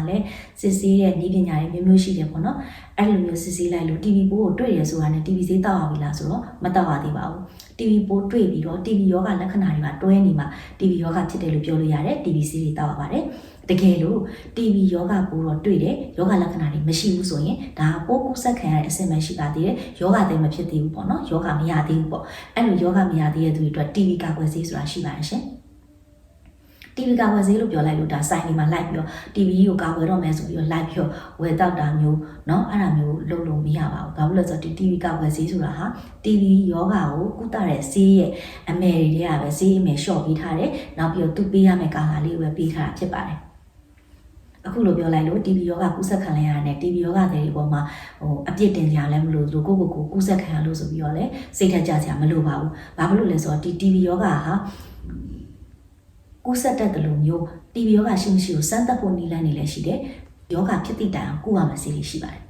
လည်းစစ်ဆေးတဲ့နည်းပညာတွေမျိုးရှိတယ်ပေါ့နော်အဲ့လိုမျိုးစစ်ဆေးလိုက်လို့ TV ပိုးကိုတွေ့ရဆိုတာနဲ့ TV ဆေးတောက်ရပြီလားဆိုတော့မတောက်ရသေးပါဘူး TV ပိုးတွေ့ပြီးတော့ TV ယောဂလက္ခဏာတွေမှာတွဲနေမှာ TV ယောဂဖြစ်တယ်လို့ပြောလို့ရတယ် TV ဆေးတွေတောက်ရပါတယ်တကယ်လို့ TV ယောဂပိုးတော့တွေ့တယ်ယောဂလက္ခဏာတွေမရှိဘူးဆိုရင်ဒါပိုးကူးစက်ခံရတဲ့အဆင့်ပဲရှိပါသေးတယ်ယောဂတည်းမဖြစ်သေးဘူးပေါ့နော်ယောဂမရသေးဘူးပေါ့အဲ့လိုယောဂမရသေးတဲ့သူတွေအတွက် TV ကာကွယ်ဆေးဆိုတာရှိပါတယ်ရှင်TV ကာကွယ်ဆေးလို့ပြောလိုက်လို့ဒါဆိုင်တွေမှာလိုက်ပြီးတော့ TV ကိုကာကွယ်တော့မယ်ဆိုပြီးတော့လိုက်ပြီးတော့ဝယ်တောက်တာမျိုးเนาะအဲ့ဒါမျိုးလုပ်လို့မရပါဘူးဘာလို့လဲဆိုတော့ TV ကာကွယ်ဆေးဆိုတာဟာ TV ယောဂကိုကုသတဲ့ဆေးရဲ့အမယ်တွေကပဲဆေးအမယ်လျှော့ပေးထားတယ်နောက်ပြီးတော့သူပေးရမယ့်ကာလလေးကိုပဲပေးထားတာဖြစ်ပါတယ်အခုလိုပြောလိုက်လို့ TV ယောဂကုသခံလိုက်ရတဲ့ TV ယောဂတွေပေါ်မှာအပြစ်တင်ကြလည်းမလို့ကိုကုသခံရလို့ဆိုပြီးတော့လည်းစိတ်ထကြစရာမလိုပါဘူးဘာဖြစ်လို့လဲဆိုတော့ဒီ TV ယောဂဟာကုသတတ်တယ်လို့မျိုး TV ယောဂရှိမရှိကိုစမ်းသပ်ဖို့နည်းလမ်းတွေလည်းရှိတယ်ယောဂဖြစ်သည့်တိုင်အောင်ကုရမယ့်ဆေးတွေရှိပါတယ်